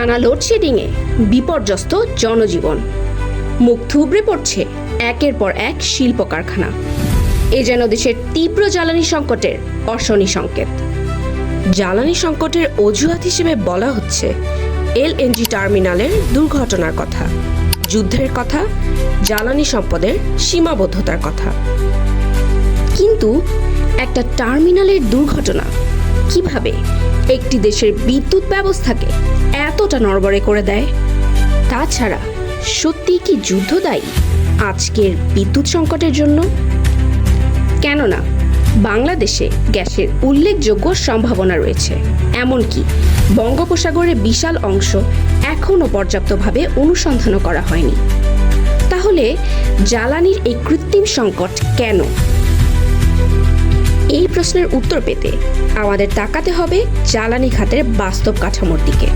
টানা লোডশেডিংয়ে বিপর্যস্ত জনজীবন, মুখ থুবড়ে পড়ছে একের পর এক শিল্প কারখানা। এ যেন দেশের তীব্র জ্বালানি সংকটের অশনি সংকেত। জ্বালানি সংকটের অজুহাত হিসেবে বলা হচ্ছে এলএনজি টার্মিনালের দুর্ঘটনার কথা, যুদ্ধের কথা, জ্বালানি সম্পদের সীমাবদ্ধতার কথা। কিন্তু একটা টার্মিনালের দুর্ঘটনা কিভাবে একটি দেশের বিদ্যুৎ ব্যবস্থাকে এতটা নড়বড়ে করে দেয়? তাছাড়া সত্যি কি যুদ্ধ দায়ী আজকের বিদ্যুৎ সংকটের জন্য? কেননা বাংলাদেশে গ্যাসের উল্লেখযোগ্য সম্ভাবনা রয়েছে, এমনকি বঙ্গোপসাগরের বিশাল অংশ এখনও পর্যাপ্তভাবে অনুসন্ধানও করা হয়নি। তাহলে জ্বালানির এই কৃত্রিম সংকট কেন? এই প্রশ্নের উত্তর পেতে আমাদের তাকাতে হবে জ্বালানি খাতের বাস্তব কাঠামোর দিকে।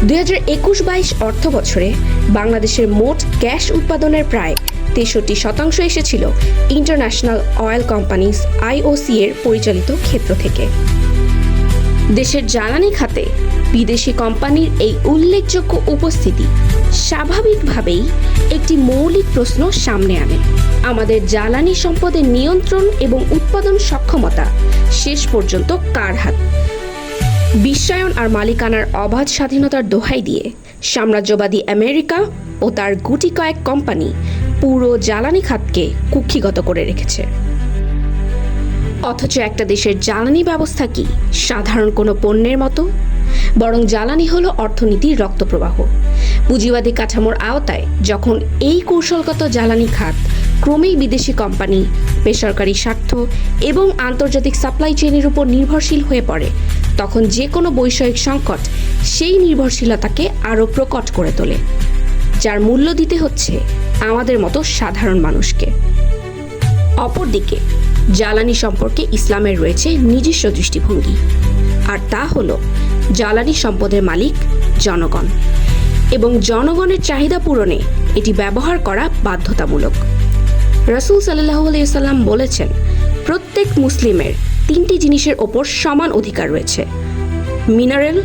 2021-22 অর্থ বছরে বাংলাদেশের মোট গ্যাস উৎপাদনের প্রায় 63% এসেছিল ইন্টারন্যাশনাল অয়েল কোম্পানিজ আইওসি এর পরিচালিত ক্ষেত্র থেকে। দেশের জ্বালানি খাতে বিদেশি কোম্পানির এই উল্লেখযোগ্য উপস্থিতি স্বাভাবিকভাবেই একটি মৌলিক প্রশ্ন সামনে আনে। আমাদের জ্বালানি সম্পদের নিয়ন্ত্রণ এবং উৎপাদন সক্ষমতা শেষ পর্যন্ত কার হাত? বিশ্বায়ন আর মালিকানার অবাধ স্বাধীনতার দোহাই দিয়ে সাম্রাজ্যবাদী আমেরিকা ও তার গুটি কয়েক কোম্পানি পুরো জ্বালানি খাতকে কুক্ষিগত করে রেখেছে। অথচ একটা দেশের জ্বালানি ব্যবস্থা কি সাধারণ কোনো পণ্যের মতো? বরং জ্বালানি হলো অর্থনীতির রক্তপ্রবাহ। পুঁজিবাদী কাঠামোর আওতায় যখন এই কৌশলগত জ্বালানি খাত ক্রমেই বিদেশি কোম্পানি, বেসরকারি স্বার্থ এবং আন্তর্জাতিক সাপ্লাই চেইনের উপর নির্ভরশীল হয়ে পড়ে, তখন যে কোনো বৈষয়িক সংকট সেই নির্ভরশীলতাকে আরও প্রকট করে তোলে, যার মূল্য দিতে হচ্ছে আমাদের মতো সাধারণ মানুষকে। অপরদিকে জ্বালানি সম্পর্কে ইসলামের রয়েছে নিজস্ব দৃষ্টিভঙ্গি, আর তা হলো জ্বালানি সম্পদের মালিক জনগণ, এবং জনগণের চাহিদা পূরণে এটি ব্যবহার করা বাধ্যতামূলক। রাসূল সাল্লাল্লাহু আলাইহি ওয়াসাল্লাম বলেছেন, প্রত্যেক মুসলিমের 3টি জিনিসের ওপর সমান অধিকার রয়েছে: মিনারেল,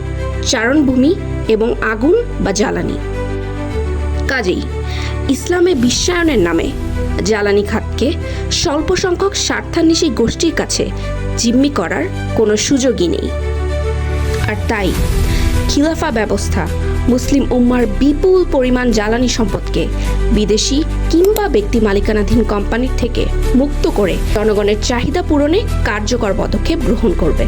চারণভূমি এবং আগুন বা জ্বালানি। কাজেই ইসলামে বিশ্বায়নের নামে জ্বালানি খাতকে স্বল্প সংখ্যক স্বার্থান্বেষী গোষ্ঠীর কাছে জিম্মি করার কোনো সুযোগই নেই। আর তাই খিলাফা ব্যবস্থা মুসলিম উম্মার বিপুল পরিমাণ জ্বালানি সম্পদকে বিদেশি কিংবা ব্যক্তি মালিকানাধীন কোম্পানির থেকে মুক্ত করে জনগণের চাহিদা পূরণে কার্যকর পদক্ষেপ গ্রহণ করবে।